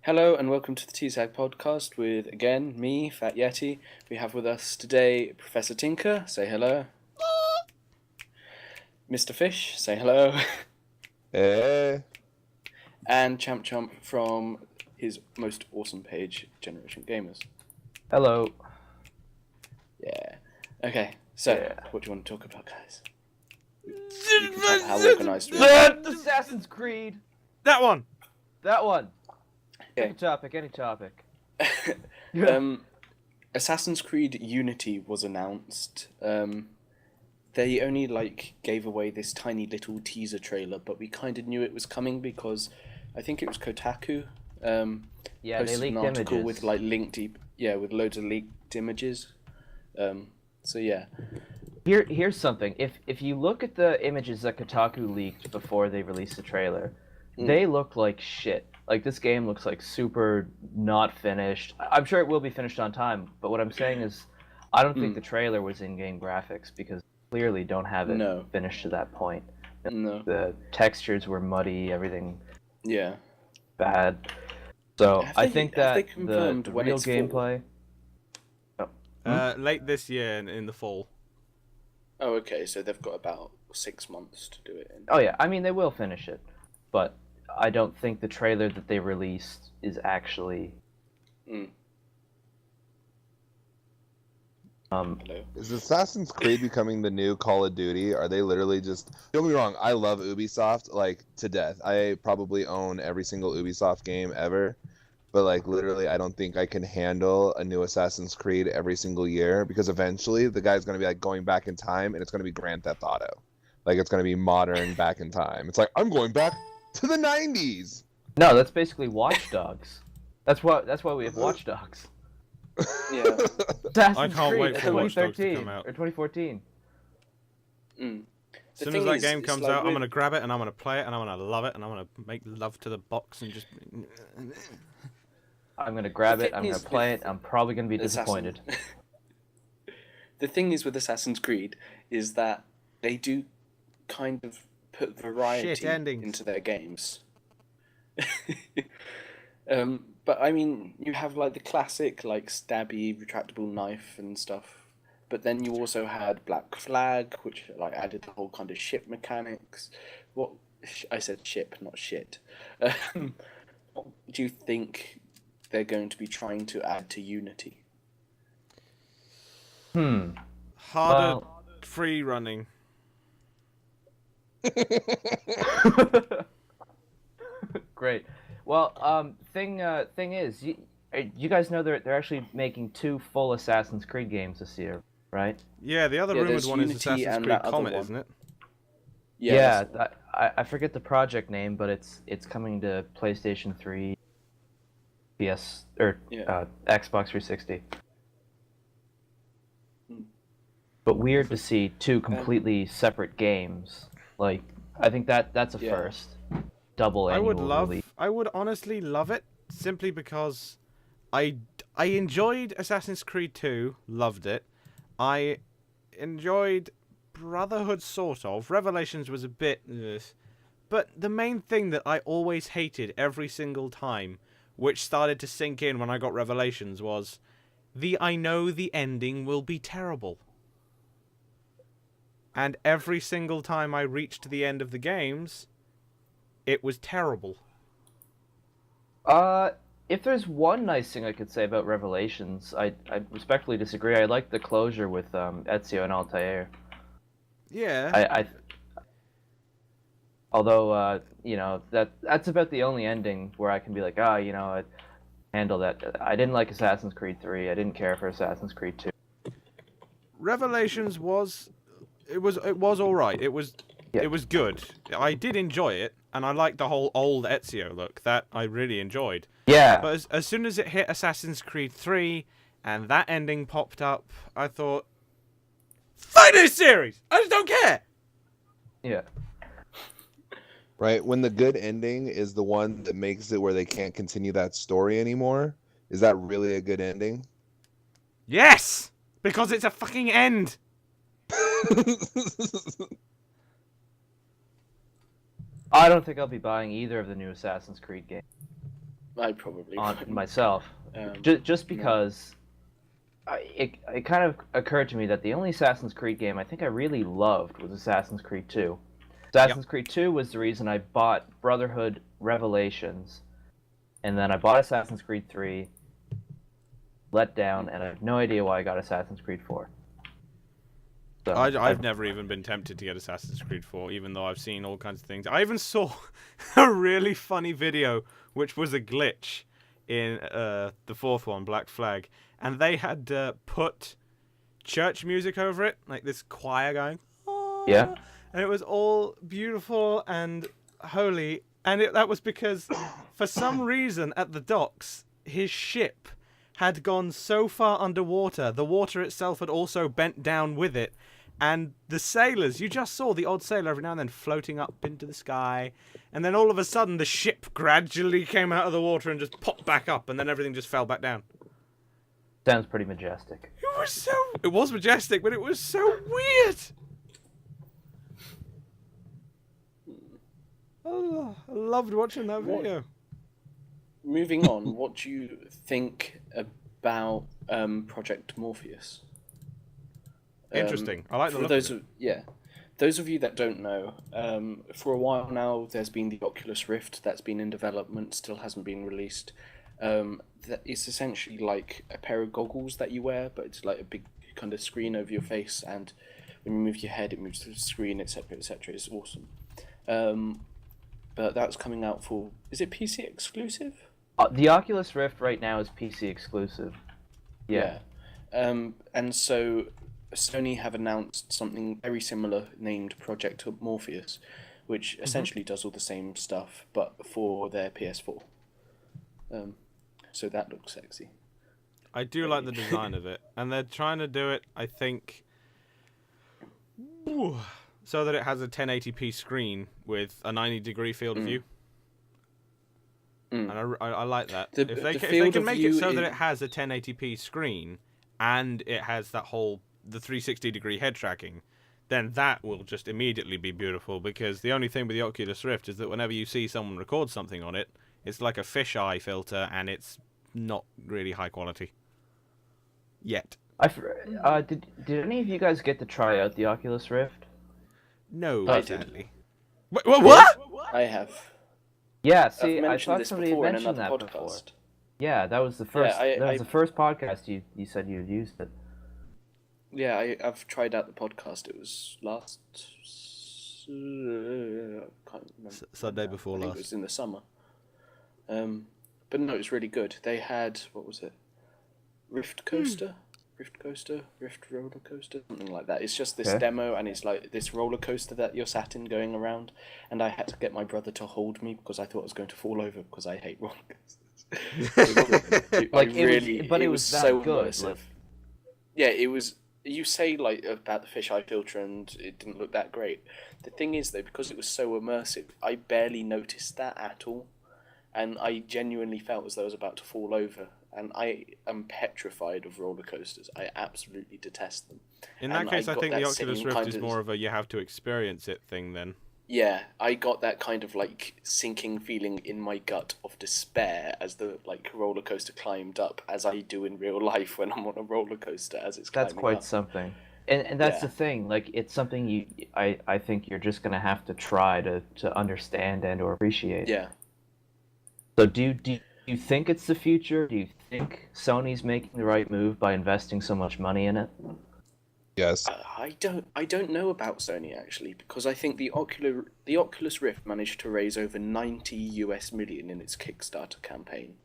Hello and welcome to the TSAG podcast with, again, me, Fat Yeti. We have with us today Professor Tinker, say hello. Mr. Fish, say hello. Hey. And Champ Chomp from his most awesome page, Generation Gamers. Hello. Yeah. Okay, so, Yeah. what do you want to talk about, guys? You can tell how organised we are. The Assassin's Creed. That one. That one. Okay. Pick a topic, any topic. Assassin's Creed Unity was announced. They only gave away this tiny little teaser trailer, but we kind of knew it was coming because I think it was Kotaku. Yeah, they posted leaked an article images. with with loads of leaked images. So yeah. Here's something. If you look at the images that Kotaku leaked before they released the trailer, they look like shit. Like, this game looks like super not finished. I'm sure it will be finished on time, but what I'm saying is I don't think the trailer was in-game graphics because clearly don't have it finished to that point. No. The textures were muddy, everything Yeah. bad. So I think have they that confirmed the when real it's for? gameplay... Late this year in the fall. Oh, okay. So they've got about 6 months to do it in. Oh yeah, I mean they will finish it, but I don't think the trailer that they released is actually. Hello. Is Assassin's Creed becoming the new Call of Duty? Are they literally just... Don't get me wrong, I love Ubisoft, to death. I probably own every single Ubisoft game ever. But, literally, I don't think I can handle a new Assassin's Creed every single year. Because eventually, the guy's going to be, going back in time, and it's going to be Grand Theft Auto. It's going to be modern back in time. It's I'm going back to the 90s! No, that's basically Watch Dogs. That's why we have Watch Dogs. Yeah. Assassin's I can't Creed, wait for Watch Dogs to 2013 come out. or 2014. As soon as that game comes out, I'm going to grab it and I'm going to play it and I'm going to love it and I'm going to make love to the box and just... I'm gonna grab The it. I'm thing gonna is play with it. I'm probably gonna be disappointed. The thing is with Assassin's Creed is that they do kind of put variety into their games. But I mean, you have the classic stabby retractable knife and stuff, but then you also had Black Flag, which added the whole kind of ship mechanics. What I said ship, not shit. What do you think they're going to be trying to add to Unity? Harder free running. Great. Well, thing is, you guys know they're actually making 2 full Assassin's Creed games this year, right? Yeah, the other rumored one is Unity Assassin's and Creed that other Comet, one. isn't it? Yeah, I forget the project name, but it's coming to PlayStation 3, PS or Xbox 360. But weird to see 2 completely separate games. I think that's a first. Double annual release. I would honestly love it simply because I enjoyed Assassin's Creed 2, loved it. I enjoyed Brotherhood sort of. Revelations was a bit but the main thing that I always hated every single time, which started to sink in when I got Revelations, was I know the ending will be terrible. And every single time I reached the end of the games, it was terrible. If there's one nice thing I could say about Revelations, I respectfully disagree. I like the closure with Ezio and Altair. Yeah. Although that's about the only ending where I can be I handle that. I didn't like Assassin's Creed 3. I didn't care for Assassin's Creed 2. Revelations was all right. It was good. I did enjoy it, and I liked the whole old Ezio look. That I really enjoyed. Yeah. But as soon as it hit Assassin's Creed 3 and that ending popped up, I thought, "Fight this series! I just don't care." Yeah. Right? When the good ending is the one that makes it where they can't continue that story anymore, is that really a good ending? Yes! Because it's a fucking end! I don't think I'll be buying either of the new Assassin's Creed games. I probably on wouldn't. myself, just because it kind of occurred to me that the only Assassin's Creed game I think I really loved was Assassin's Creed 2. Assassin's Creed 2 was the reason I bought Brotherhood Revelations, and then I bought Assassin's Creed 3, let down, and I have no idea why I got Assassin's Creed 4. So I've never even been tempted to get Assassin's Creed 4, even though I've seen all kinds of things. I even saw a really funny video, which was a glitch in the fourth one, Black Flag, and they had put church music over it, like this choir going, "Ah," Yeah. and it was all beautiful and holy, and that was because, for some reason, at the docks, his ship had gone so far underwater, the water itself had also bent down with it, and the sailors, you just saw the odd sailor every now and then floating up into the sky, and then all of a sudden the ship gradually came out of the water and just popped back up, and then everything just fell back down. Sounds pretty majestic. It was majestic, but it was so weird. Oh, I loved watching that video. Moving on, what do you think about Project Morpheus? Interesting. I like the For look those of it. those of you that don't know, for a while now, there's been the Oculus Rift that's been in development, still hasn't been released. That it's essentially like a pair of goggles that you wear, but it's like a big kind of screen over your face, and when you move your head, it moves to the screen, etc., etc. It's awesome. But that's coming out for, is it PC exclusive? The Oculus Rift right now is PC exclusive. Yeah. And so Sony have announced something very similar named Project Morpheus, which essentially does all the same stuff, but for their PS4. So that looks sexy. I do like the design of it, and they're trying to do it, I think, so that it has a 1080p screen with a 90-degree field of view. And I like that. If they can make it so that it has a 1080p screen and it has that whole the 360-degree head tracking, then that will just immediately be beautiful, because the only thing with the Oculus Rift is that whenever you see someone record something on it, it's like a fisheye filter, and it's not really high quality. Yet. Did any of you guys get to try out the Oculus Rift? No, I sadly. What? I have. Yeah, see, I've I mentioned thought this somebody had before in mentioned another that before. podcast. Yeah, that was the first. Yeah, that was the first podcast you said you had used it. Yeah, I've tried out the podcast. It was last I can't remember. Sunday before I think last. it was in the summer. But no, it's really good. They had, what was it? Rift Coaster? Rift Roller Coaster? Something like that. It's just this demo, and it's like this roller coaster that you're sat in going around, and I had to get my brother to hold me because I thought I was going to fall over because I hate roller coasters. It was that so good. immersive. Yeah, it was. You say like about the fisheye filter and it didn't look that great. The thing is though, because it was so immersive, I barely noticed that at all, and I genuinely felt as though I was about to fall over. And I am petrified of roller coasters. I absolutely detest them. In that case, I think the Oculus Rift is more of a you have to experience it thing then. Yeah, I got that kind of like sinking feeling in my gut of despair as the like roller coaster climbed up, as I do in real life when I'm on a roller coaster as it's climbing That's quite up. something. And that's the thing. Like, it's something I think you're just gonna have to try to understand and or appreciate. Yeah. So do you think it's the future? Do you think Sony's making the right move by investing so much money in it? Yes. I don't know about Sony actually, because I think the Oculus Rift managed to raise over 90 US million in its Kickstarter campaign.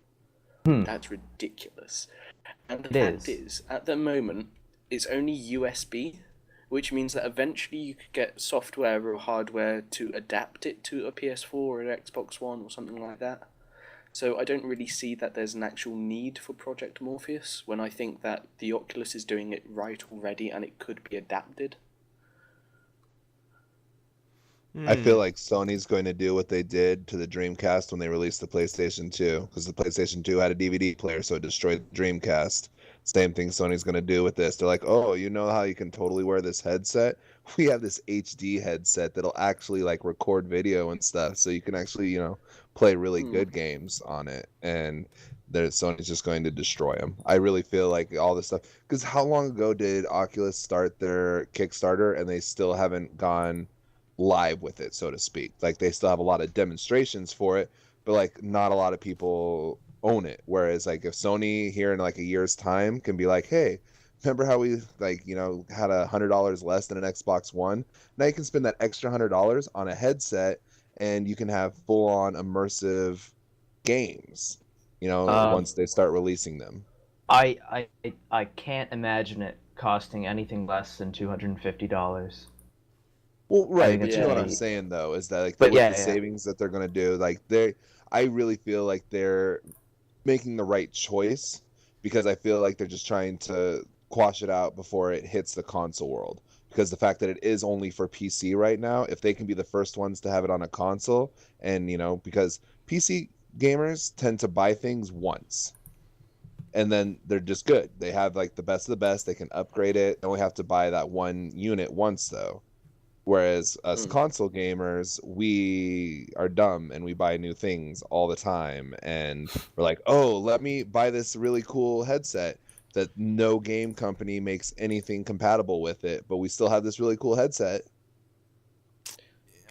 That's ridiculous. And the fact is, at the moment, it's only USB, which means that eventually you could get software or hardware to adapt it to a PS4 or an Xbox One or something like that. So I don't really see that there's an actual need for Project Morpheus, when I think that the Oculus is doing it right already and it could be adapted. I feel like Sony's going to do what they did to the Dreamcast when they released the PlayStation 2, because the PlayStation 2 had a DVD player, so it destroyed the Dreamcast. Same thing Sony's gonna do with this. They're like, oh, you know how you can totally wear this headset? We have this HD headset that'll actually like record video and stuff, so you can actually, play really good games on it. And Sony's just going to destroy them. I really feel like all this stuff. Because how long ago did Oculus start their Kickstarter, and they still haven't gone live with it, so to speak? Like they still have a lot of demonstrations for it, but like not a lot of people own it. Whereas like if Sony here in like a year's time can be like, hey, remember how we like had $100 less than an Xbox One? Now you can spend that extra $100 on a headset, and you can have full on immersive games. Once they start releasing them. I can't imagine it costing anything less than $250. Well, right, but it's you know what gonna I'm be- saying though, is that like But with yeah, the yeah. savings that they're gonna do, like I really feel like they're making the right choice, because I feel like they're just trying to quash it out before it hits the console world. Because the fact that it is only for PC right now, if they can be the first ones to have it on a console, and because PC gamers tend to buy things once, and then they're just good. They have like the best of the best. They can upgrade it. They only have to buy that one unit once though. Whereas us console gamers, we are dumb and we buy new things all the time, and we're like, oh, let me buy this really cool headset that no game company makes anything compatible with it, but we still have this really cool headset.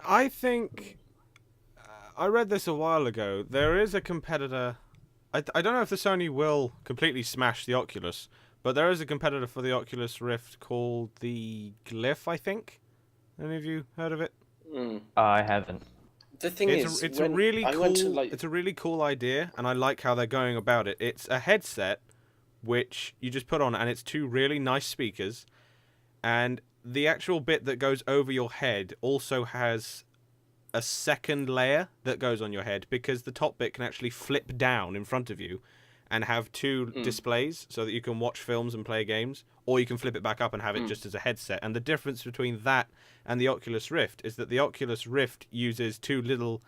I think I read this a while ago. There is a competitor. I don't know if the Sony will completely smash the Oculus, but there is a competitor for the Oculus Rift called the Glyph, I think. Any of you heard of it? I haven't. The thing is, it's when a really I cool. went to, It's a really cool idea, and I like how they're going about it. It's a headset which you just put on, and it's two really nice speakers, and the actual bit that goes over your head also has a second layer that goes on your head, because the top bit can actually flip down in front of you and have two displays so that you can watch films and play games, or you can flip it back up and have it just as a headset. And the difference between that and the Oculus Rift is that the Oculus Rift uses two little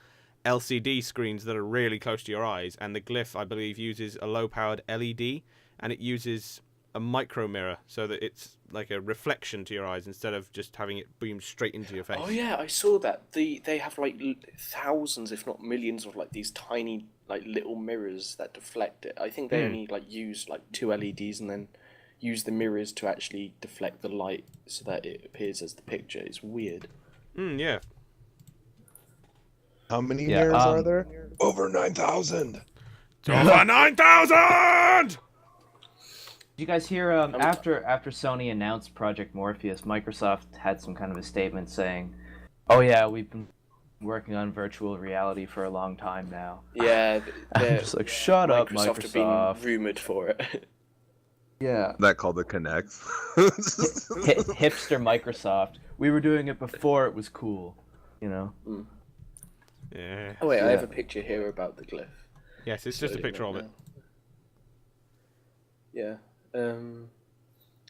LCD screens that are really close to your eyes, and the Glyph, I believe, uses a low-powered LED, and it uses a micro mirror so that it's like a reflection to your eyes instead of just having it beam straight into your face. Oh yeah, I saw that. They have like thousands, if not millions, of like these tiny like little mirrors that deflect it. I think they only like use like two LEDs and then use the mirrors to actually deflect the light so that it appears as the picture. It's weird. Yeah. How many mirrors are there? Over 9,000. Over 9,000! Did you guys hear after Sony announced Project Morpheus, Microsoft had some kind of a statement saying, "Oh yeah, we've been working on virtual reality for a long time now." Yeah, I'm just like, shut up, Microsoft have been Microsoft. rumored for it. Yeah. That called the Kinect. Hipster Microsoft. We were doing it before it was cool, Yeah. Oh wait, I have Yeah. a picture here about the glyph. Yes, it's just a picture of it. Yeah.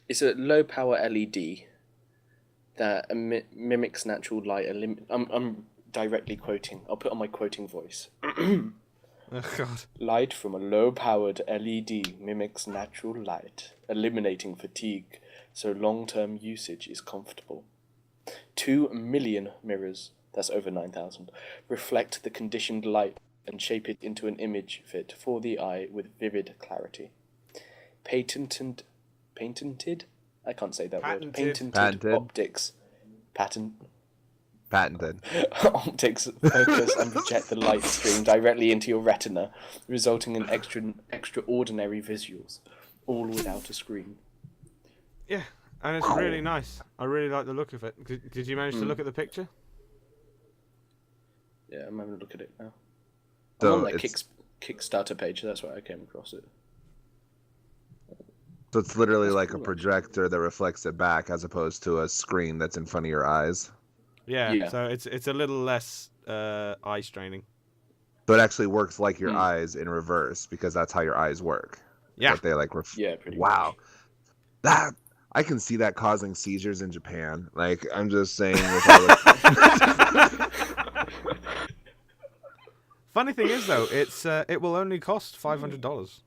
It's a low power LED that mimics natural light. I'm directly quoting. I'll put on my quoting voice. Oh god. Light from a low-powered LED mimics natural light, eliminating fatigue, so long-term usage is comfortable. 2 million mirrors, that's over 9,000, reflect the conditioned light and shape it into an image fit for the eye with vivid clarity. Patented? I can't say that word. Patented. Optics. Patented. Optics focus and project the light stream directly into your retina, resulting in extraordinary visuals, all without a screen. Yeah, and it's really nice. I really like the look of it. Did you manage to look at the picture? Yeah, I'm having a look at it now. So I'm on that it's- Kickstarter page, that's where I came across it. So it's literally That's like cool, a projector that reflects it back, as opposed to a screen that's in front of your eyes. Yeah. So it's a little less eye straining. So it actually works like your eyes in reverse, because that's how your eyes work. Yeah. But they like Yeah, pretty wow. That I can see that causing seizures in Japan. Like, I'm just saying with all the... Funny thing is though, it will only cost $500.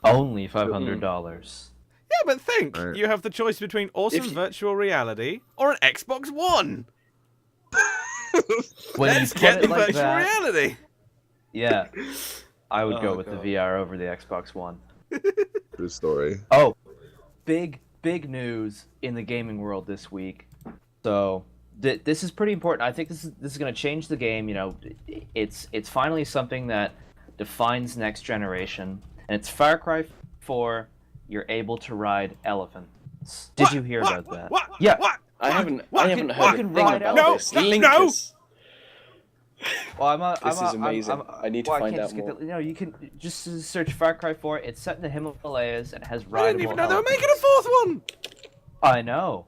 Only $500. Yeah, but think. Right. You have the choice between awesome virtual reality or an Xbox One. When Let's you put get it the like virtual that, reality. yeah, I would go Oh, with God. the VR over the Xbox One. True story. Oh, big news in the gaming world this week. So this is pretty important. I think this is going to change the game. You know, it's finally something that defines next generation, and it's Far Cry 4. You're able to ride elephants. Did you hear about that? What? Yeah. What? I haven't what? heard You a can thing ride about out- this. No, Link no. us. Well, This is amazing. I need to well, find can't out just get more. You know, you can just search Far Cry 4. It's set in the Himalayas and has rideable I didn't even know they were elephants. making a fourth one. I know.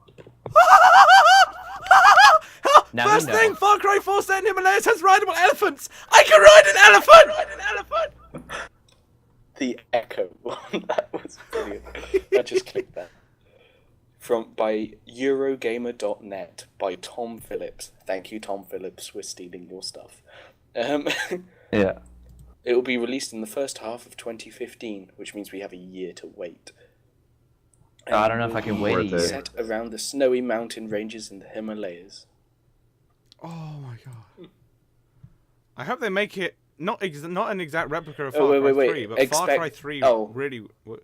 Now First you know. thing, Far Cry 4 set in Himalayas has rideable elephants. I can ride an elephant. The Echo one. That was brilliant. I just clicked that. By Eurogamer.net by Tom Phillips. Thank you, Tom Phillips. We're stealing your stuff. Yeah. It will be released in the first half of 2015, which means we have a year to wait. I don't know if I can wait a Worth year. it. Set around the snowy mountain ranges in the Himalayas. Oh my god. I hope they make it not an exact replica of Oh, Far wait, Cry wait, 3, but Far expect- Cry 3 oh. really... What?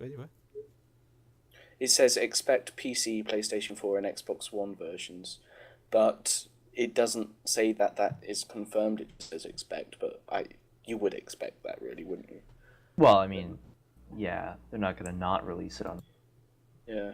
It says expect PC, PlayStation 4, and Xbox One versions, but it doesn't say that is confirmed. It says expect, but you would expect that, really, wouldn't you? Well, I mean, yeah, they're not gonna not release it on. Yeah.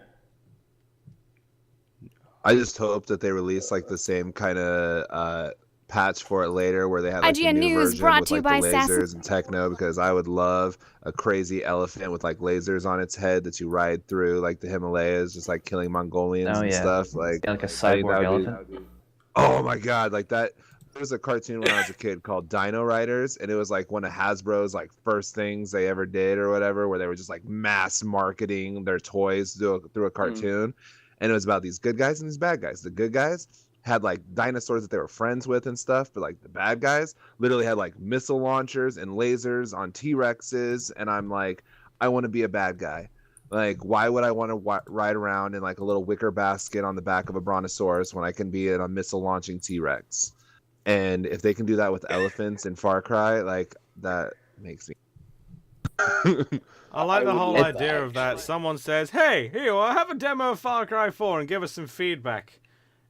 I just hope that they release like the same kind of patch for it later, where they had like the IGN new News version brought with to you like the by Assassin- lasers and techno, because I would love a crazy elephant with like lasers on its head that you ride through like the Himalayas, just like killing Mongolians Oh, and yeah. stuff. Like, Yeah, like a I think cyborg that would be- elephant. Oh my god, like that. There was a cartoon when I was a kid called Dino Riders, and it was like one of Hasbro's like first things they ever did or whatever, where they were just like mass marketing their toys through a cartoon. And it was about these good guys and these bad guys. The good guys had like dinosaurs that they were friends with and stuff, but like the bad guys literally had like missile launchers and lasers on T-Rexes. And I'm like, I want to be a bad guy. Like, why would I want to ride around in like a little wicker basket on the back of a brontosaurus when I can be in a missile launching T-Rex? And if they can do that with elephants in Far Cry, like, that makes me I like I the would whole love idea that, of that. actually. Someone says, hey, here, I'll have a demo of Far Cry 4 and give us some feedback.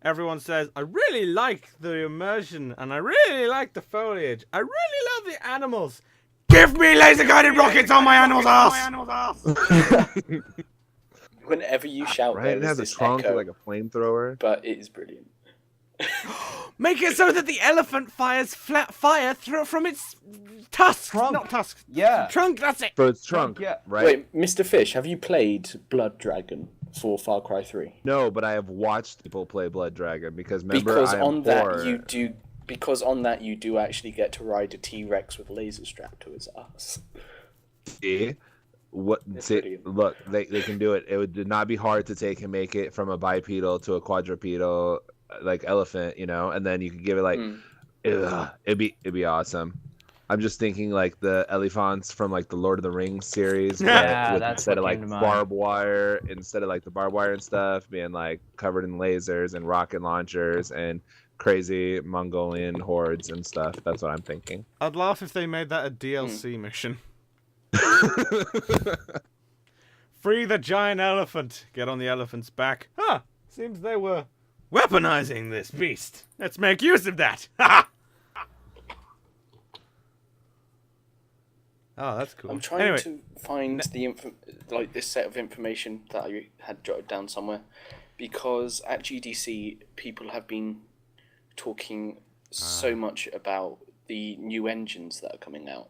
Everyone says, I really like the immersion and I really like the foliage. I really love the animals. Give me laser-guided rockets on my animal's ass! Whenever you shout, right. there It is has a this trunk echo, with like a flamethrower. but it is brilliant. Make it so that the elephant fires flat fire from its tusks. Trunk. Not tusks. Yeah. Trunk, that's it. For its trunk, Yeah. right? Wait, Mr. Fish, have you played Blood Dragon for Far Cry 3? No, but I have watched people play Blood Dragon because remember Because I am on poor. that you do actually get to ride a T-Rex with a laser strapped to his ass. See? What? It's See, brilliant. look, they can do it. It would not be hard to take and make it from a bipedal to a quadrupedal, like elephant, you know, and then you could give it like, it'd be awesome. I'm just thinking like the elephants from like the Lord of the Rings series, Yeah, with that's instead of what like came to mind. barbed wire, instead of like the barbed wire and stuff, being like covered in lasers and rocket launchers and crazy Mongolian hordes and stuff. That's what I'm thinking. I'd laugh if they made that a DLC mission. Free the giant elephant. Get on the elephant's back. Huh. Seems they were weaponizing this beast. Let's make use of that. Ha! Oh, that's cool. I'm trying Anyway, to find this set of information that I had jotted down somewhere, because at GDC people have been talking so much about the new engines that are coming out.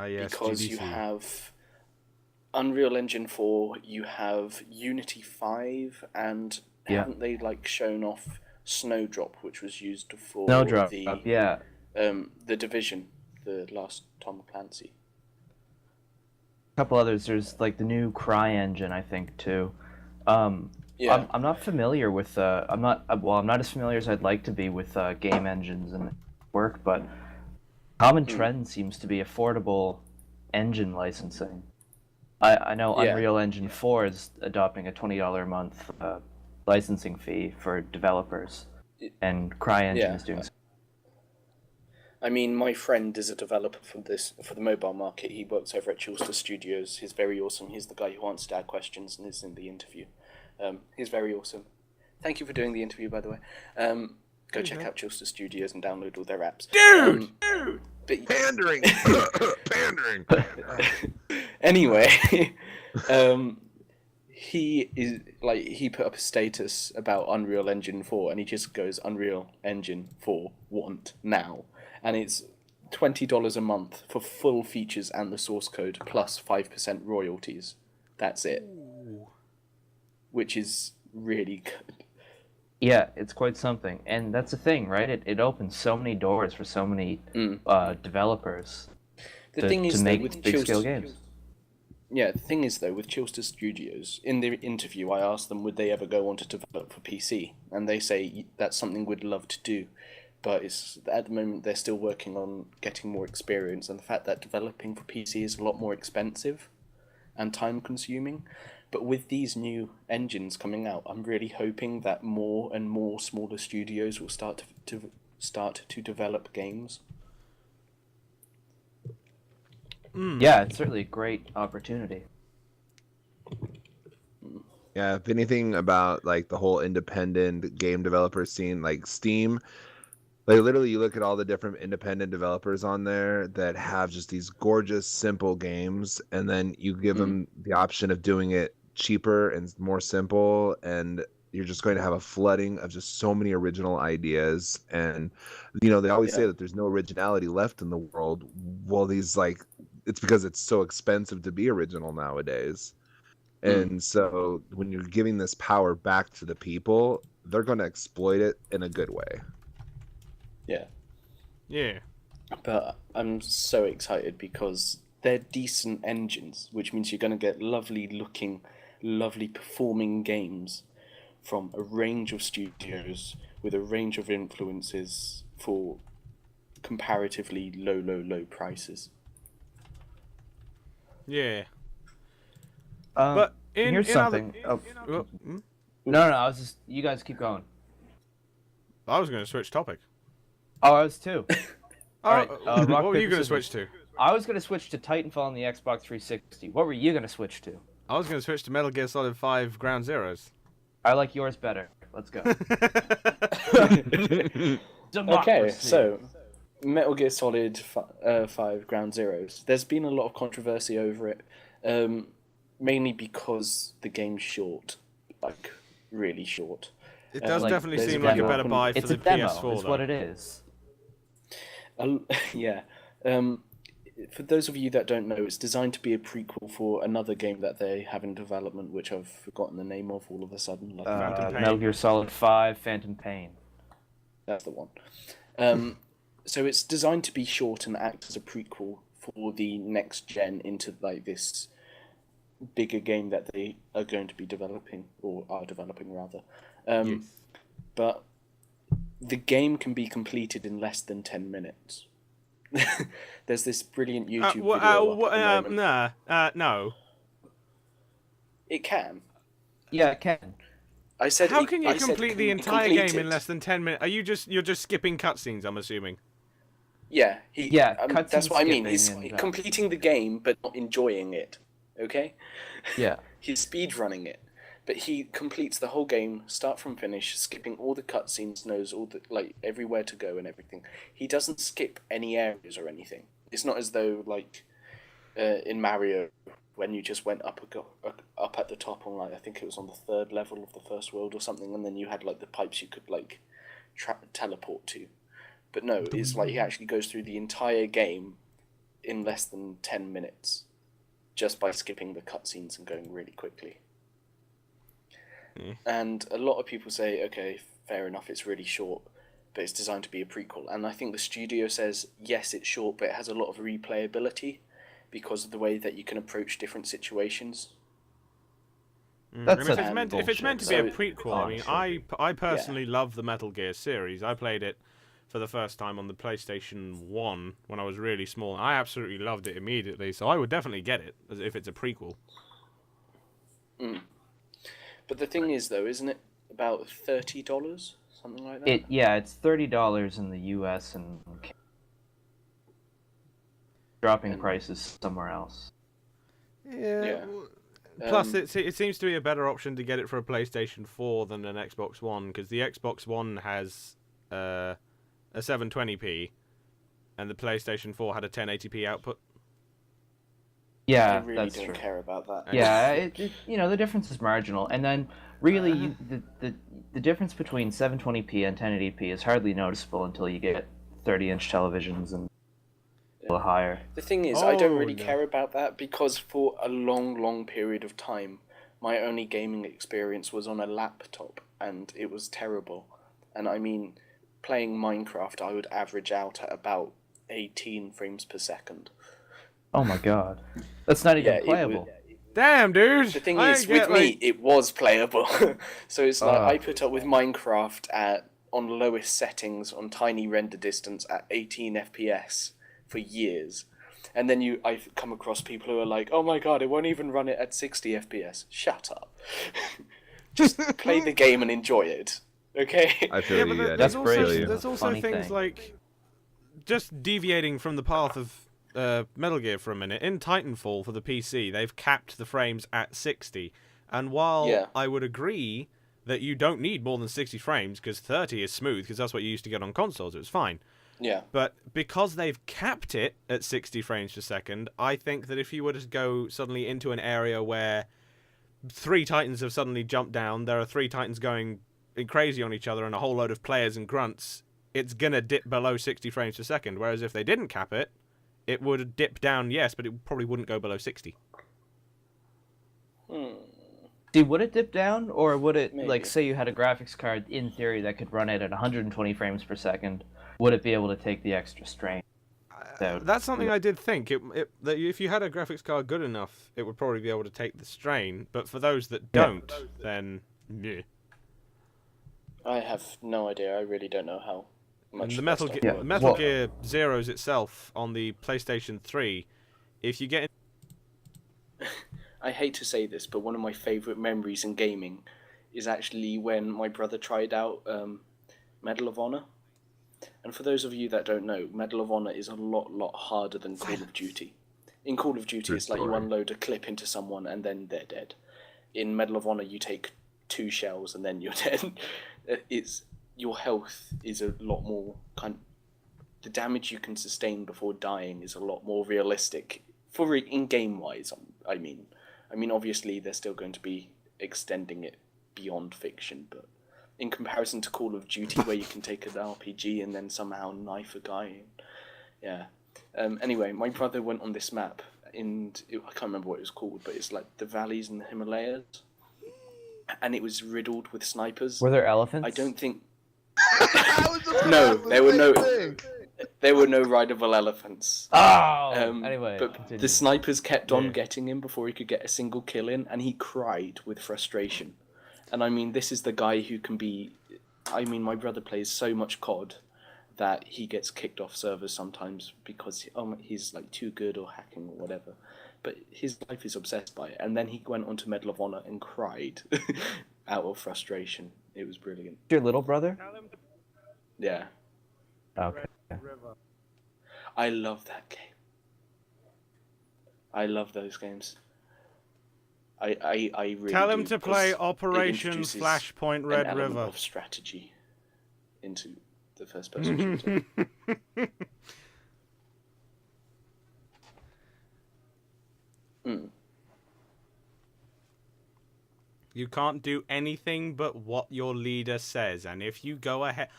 yes, Because GDC. you have Unreal Engine 4, you have Unity 5, and Yeah. haven't they like shown off Snowdrop, which was used for Snowdrop. the Yeah. the Division, the last Tom Clancy. A couple others. There's like the new Cry engine, I think, too. Yeah. I'm not familiar with. I'm not as familiar as I'd like to be with game engines and work, but common trend seems to be affordable engine licensing. I know Yeah. Unreal Engine 4 is adopting a $20 a month licensing fee for developers, and CryEngine Yeah. is doing. I mean, my friend is a developer for the mobile market. He works over at Chilster Studios. He's very awesome. He's the guy who answered our questions and is in the interview. He's very awesome. Thank you for doing the interview, by the way. Go check out Chilster Studios and download all their apps. Dude! But Pandering. Pandering. anyway, he put up a status about Unreal Engine 4, and he just goes Unreal Engine 4 want now, and it's $20 a month for full features and the source code plus 5% royalties. That's it. Which is really good. Yeah, it's quite something, and that's the thing, right? It opens so many doors for so many developers The thing is, to though, make with big scale Chilster- games. Yeah, the thing is, though, with Chilster Studios, in the interview, I asked them would they ever go on to develop for PC, and they say that's something we'd love to do, but it's at the moment they're still working on getting more experience, and the fact that developing for PC is a lot more expensive and time consuming. But with these new engines coming out, I'm really hoping that more and more smaller studios will start to develop games. Yeah, it's certainly a great opportunity. Yeah, if anything about like the whole independent game developer scene, like Steam, like literally you look at all the different independent developers on there that have just these gorgeous, simple games, and then you give them the option of doing it cheaper and more simple, and you're just going to have a flooding of just so many original ideas. And they always say that there's no originality left in the world. Well, it's because it's so expensive to be original nowadays. And so when you're giving this power back to the people, they're going to exploit it in a good way. Yeah. Yeah. But I'm so excited because they're decent engines, which means you're going to get lovely looking, lovely performing games from a range of studios with a range of influences for comparatively low prices. Yeah. But in here's something. No, I was just. You guys keep going. I was going to switch topic. Oh, I was too. All right. What rock, were you paper, going to scissors. switch to? I was going to switch to Titanfall on the Xbox 360. What were you going to switch to? I was going to switch to Metal Gear Solid 5 Ground Zeroes. I like yours better. Let's go. Okay, so Metal Gear Solid 5 Ground Zeroes. There's been a lot of controversy over it, mainly because the game's short, like really short. It does definitely there's seem a like a demo. better buy for It's the a demo. PS4, Is though. what it is. Yeah. For those of you that don't know, it's designed to be a prequel for another game that they have in development, which I've forgotten the name of all of a sudden. Like Phantom Pain. Metal Gear Solid 5, Phantom Pain. That's the one. So it's designed to be short and act as a prequel for the next gen into like this bigger game that they are going to be developing, or are developing rather. Yes. But the game can be completed in less than 10 minutes. There's this brilliant YouTube video up at the moment. No. It can. Yeah, it can. I said. How can you complete the entire complete game in it. less than 10 minutes? You're just skipping cutscenes, I'm assuming. Yeah. Cutscene That's what I mean. skipping He's and, completing the game but not enjoying it. Okay. Yeah. He's speedrunning it, but he completes the whole game, start from finish, skipping all the cutscenes, knows all the everywhere to go and everything. He doesn't skip any areas or anything. It's not as though in Mario when you just went up at the top on I think it was on the third level of the first world or something, and then you had the pipes you could teleport to. But no, it's he actually goes through the entire game in less than 10 minutes, just by skipping the cutscenes and going really quickly. And a lot of people say, okay, fair enough, it's really short, but it's designed to be a prequel. And I think the studio says, yes, it's short, but it has a lot of replayability because of the way that you can approach different situations. That's And if it's meant to be a So- prequel, I mean, I personally love the Metal Gear series. I played it for the first time on the PlayStation 1 when I was really small. I absolutely loved it immediately, so I would definitely get it as if it's a prequel. But the thing is, though, isn't it about $30, something like that? It's $30 in the U.S. and dropping prices somewhere else. Yeah. Plus, it seems to be a better option to get it for a PlayStation 4 than an Xbox One, because the Xbox One has a 720p, and the PlayStation 4 had a 1080p output. Yeah, I really that's don't true. care about that. Yeah, the difference is marginal, and then really the difference between 720p and 1080p is hardly noticeable until you get 30-inch televisions and a little higher. The thing is, Oh, I don't really no. care about that because for a long period of time, my only gaming experience was on a laptop, and it was terrible. And I mean, playing Minecraft, I would average out at about 18 frames per second. Oh my god, that's not even playable. Damn, dude! The thing is, with me, it was playable. So it's like I put up with Minecraft on lowest settings on tiny render distance at 18 FPS for years. And then I've come across people who are like, oh my god, it won't even run it at 60 FPS. Shut up. Just play the game and enjoy it. Okay? I feel you. that's there's great. also, It's a there's also funny things thing. like, just deviating from the path of Metal Gear for a minute, in Titanfall for the PC, they've capped the frames at 60. And while I would agree that you don't need more than 60 frames, because 30 is smooth, because that's what you used to get on consoles, it was fine. Yeah. But because they've capped it at 60 frames per second, I think that if you were to go suddenly into an area where 3 Titans have suddenly jumped down, there are 3 Titans going crazy on each other, and a whole load of players and grunts, it's going to dip below 60 frames per second. Whereas if they didn't cap it, it would dip down, yes, but it probably wouldn't go below 60. See, would it dip down, or would it, Maybe. like, say you had a graphics card, in theory, that could run it at 120 frames per second, would it be able to take the extra strain? That's something I did think. That if you had a graphics card good enough, it would probably be able to take the strain. But for those that don't, then yeah. I have no idea. I really don't know how much. And the Metal Gear Zeros itself on the PlayStation 3, if you get... I hate to say this, but one of my favourite memories in gaming is actually when my brother tried out Medal of Honor. And for those of you that don't know, Medal of Honor is a lot harder than Call of Duty. In Call of Duty, it's like you unload a clip into someone and then they're dead. In Medal of Honor, you take 2 shells and then you're dead. Your health is a lot more the damage you can sustain before dying is a lot more realistic for in game wise. I mean, obviously they're still going to be extending it beyond fiction, but in comparison to Call of Duty, where you can take an RPG and then somehow knife a guy, yeah. Anyway, my brother went on this map, and I can't remember what it was called, but it's like the valleys in the Himalayas, and it was riddled with snipers. Were there elephants? I don't think. No, there were no. There were no rideable elephants. Oh! Anyway, but continue. the snipers kept on getting him before he could get a single kill in, and he cried with frustration. And I mean, this is the guy who can be... I mean, my brother plays so much COD that he gets kicked off servers sometimes because he's like too good or hacking or whatever. But his life is obsessed by it. And then he went onto Medal of Honor and cried out of frustration. It was brilliant. Your little brother? Yeah. Okay. I love that game. I love those games. I really Tell him do, to play 'cause it Operation introduces Flashpoint an Red element River. of strategy into the first person shooter. You can't do anything but what your leader says, and if you go ahead...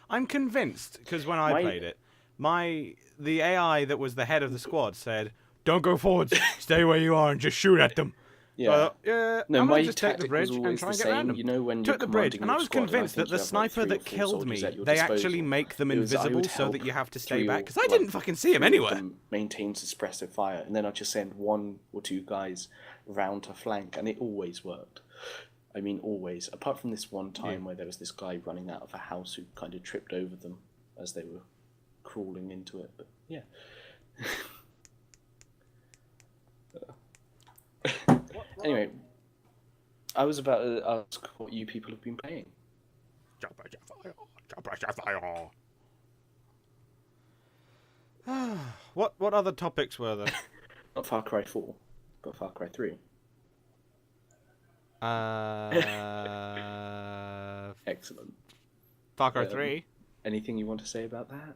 I'm convinced, because when I played it, the AI that was the head of the squad said, "Don't go forwards, stay where you are and just shoot at them." Yeah. No, my I'm just take the tactic bridge was and always try the and get same. random. You know, when you're Took the bridge, commanding and I your was squad, and convinced that think the you have, like, sniper 3 or that 4 killed soldiers me, at your they actually disposal. make them It was, I would invisible so help that you have to 3 stay back. or, Because I didn't fucking see him 3 of anywhere. them maintain suppressive fire, and then I'd just send 1 or 2 guys round to flank, and it always worked. I mean, always. Apart from this one time where there was this guy running out of a house who kind of tripped over them. as they were crawling into it. But yeah. Anyway, I was about to ask what you people have been playing. What other topics were there? Not Far Cry 4, but Far Cry 3. Excellent. Far Cry 3? Anything you want to say about that?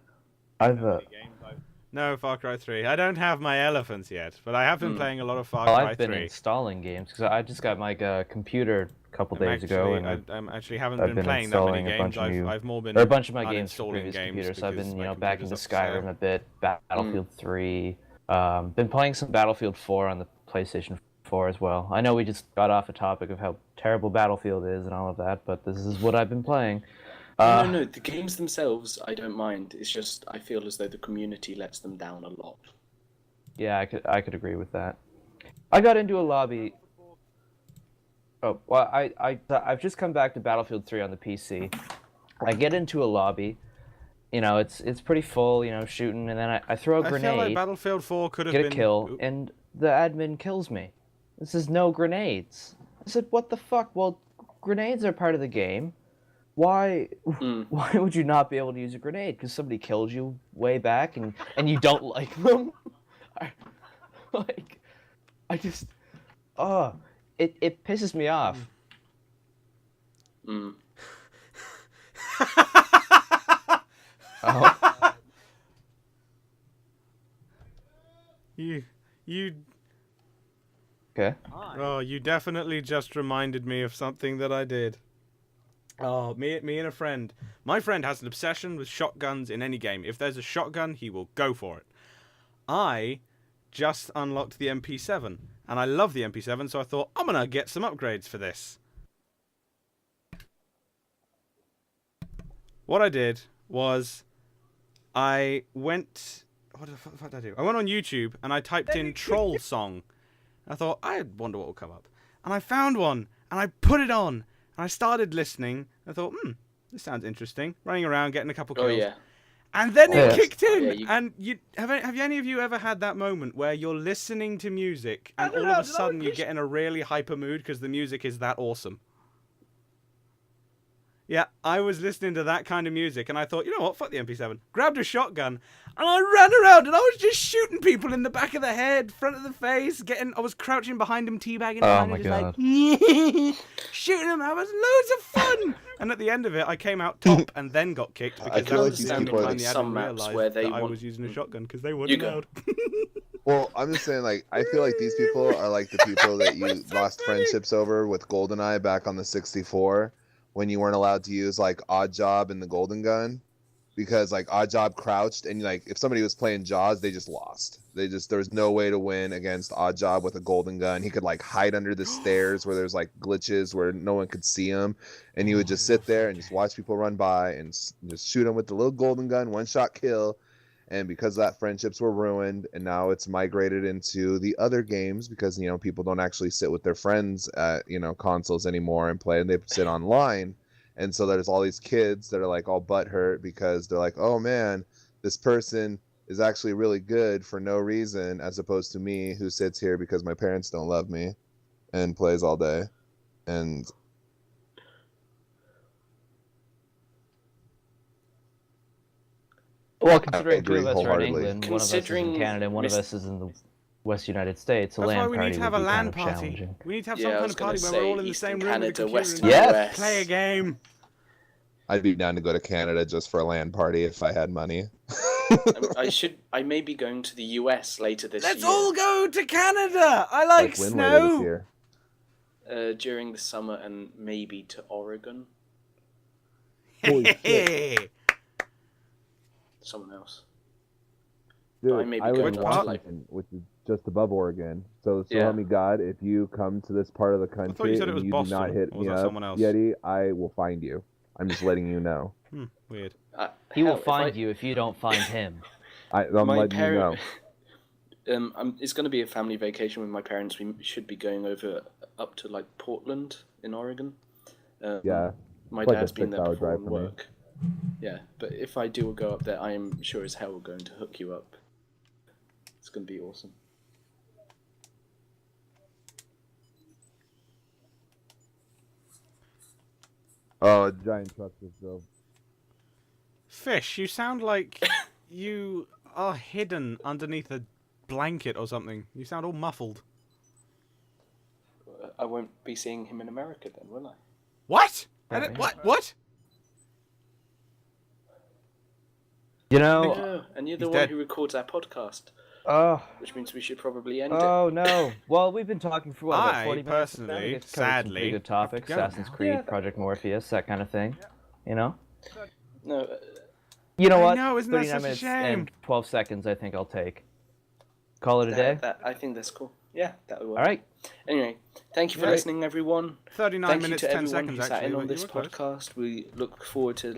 No, Far Cry 3. I don't have my elephants yet, but I have been playing a lot of Far Well, Cry I've been 3. installing games because I just got my computer a couple days ago, and I actually haven't I've been playing that many installing a bunch games. of new, I've more been or a bunch of my games from uninstalling previous games computers. So I've because been, my back into computer's up for sale. Skyrim a bit, Battlefield 3. Been playing some Battlefield 4 on the PlayStation 4 as well. I know we just got off a topic of how terrible Battlefield is and all of that, but this is what I've been playing. No, the games themselves, I don't mind. It's just I feel as though the community lets them down a lot. Yeah, I could agree with that. I got into a lobby. Oh, well, I've just come back to Battlefield 3 on the PC. I get into a lobby. It's pretty full, shooting, and then I throw a I grenade, feel like Battlefield 4 could have get been... a kill, and the admin kills me. It says no grenades. I said, what the fuck? Well, grenades are part of the game. Why would you not be able to use a grenade? Because somebody killed you way back, and you don't like them? It pisses me off. Oh. You... Okay. Oh, you definitely just reminded me of something that I did. Oh, me and a friend. My friend has an obsession with shotguns in any game. If there's a shotgun, he will go for it. I just unlocked the MP7, and I love the MP7, so I thought, I'm going to get some upgrades for this. What I did was I went... What the fuck did I do? I went on YouTube, and I typed in troll song. I thought, I wonder what will come up. And I found one, and I put it on, and I started listening. I thought, this sounds interesting. Running around, getting a couple kills. Oh, yeah. And then it kicked in. Oh, yeah, And have any of you ever had that moment where you're listening to music, and all of a sudden you get in a really hyper mood because the music is that awesome? Yeah, I was listening to that kind of music, and I thought, you know what, fuck the MP7. Grabbed a shotgun, and I ran around, and I was just shooting people in the back of the head, front of the face, I was crouching behind him, teabagging behind him, just like, shooting him, that was loads of fun! And at the end of it, I came out top, and then got kicked, because that was the only time the admin realised that I was using a shotgun, because they weren't allowed. Well, I'm just saying, like, I feel like these people are like the people that you lost friendships over with GoldenEye back on the 64. When you weren't allowed to use like Odd Job and the Golden Gun, because like Odd Job crouched, and like if somebody was playing Jaws, they just lost. There was no way to win against Odd Job with a Golden Gun. He could like hide under the stairs where there's like glitches where no one could see him, and he would just sit there and just watch people run by and just shoot him with the little Golden Gun, one shot kill. And because of that, friendships were ruined, and now it's migrated into the other games because, people don't actually sit with their friends at, consoles anymore and play, and they sit online. And so there's all these kids that are like all butthurt because they're like, oh man, this person is actually really good for no reason, as opposed to me who sits here because my parents don't love me and plays all day. And Well, considering two agree of us are in wholeheartedly. England, one of us is in Canada, and one of us is in the West United States, a That's why LAN we party need to have a would be LAN kind of party. challenging. We need to have Yeah, some I kind was of gonna party where we're all in the Eastern same room with a Canada, computer Western and Yes. play a game. I'd be down to go to Canada just for a LAN party if I had money. I may be going to the US later this Let's year. all go to Canada. I like when later this snow. year? During the summer and maybe to Oregon. Holy shit. Someone else. Dude, I may be I live going in to like. Washington, which is just above Oregon. So Yeah. help me God, if you come to this part of the country said it and was you do not Boston, hit or was me that up, someone else? Yeti, I will find you. I'm just letting you know. Weird. He will find you if you don't find him. I'm My letting you know. It's going to be a family vacation with my parents. We should be going up to like Portland in Oregon. Yeah. My It's like a dad's been there 6-hour before drive on for me. work. Yeah, but if I do go up there, I am sure as hell going to hook you up. It's going to be awesome. Oh, a giant truck just drove. Fish, you sound like you are hidden underneath a blanket or something. You sound all muffled. I won't be seeing him in America then, will I? What? Yeah. What? You know, No, and you're the He's one dead. who records our podcast, oh, which means we should probably end oh no. Well, we've been talking for what, about I 40 minutes? personally, I guess covered some sadly, pretty good have to topics. go Assassin's now. Creed, Yeah. Project Morpheus, that kind of thing. You know? it. No, You know I what? know, isn't that 39 such a minutes shame? and 12 seconds, I think I'll take. Call it a day. I think that's cool. Yeah, that would work. All right. Anyway, thank you for Yeah. listening, everyone. 39 Thank minutes, you to 10 everyone seconds, who sat actually. in on but this you were close. podcast. We look forward to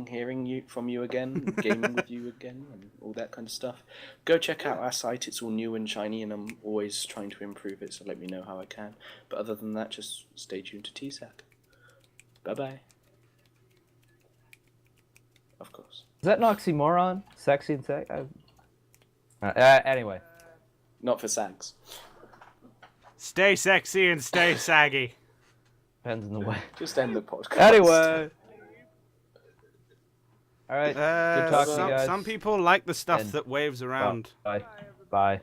hearing from you again, gaming with you again, and all that kind of stuff. Go check out our site. It's all new and shiny, and I'm always trying to improve it. So let me know how I can. But other than that, just stay tuned to TSAG. Bye bye. Of course. Is that an oxymoron? Sexy and sexy? Anyway. Not for SAGs. Stay sexy and stay saggy. Depends on the way. Just end the podcast. Anyway. All right. Good talking to you guys. Some people like the stuff And- that waves around. Bye. Bye.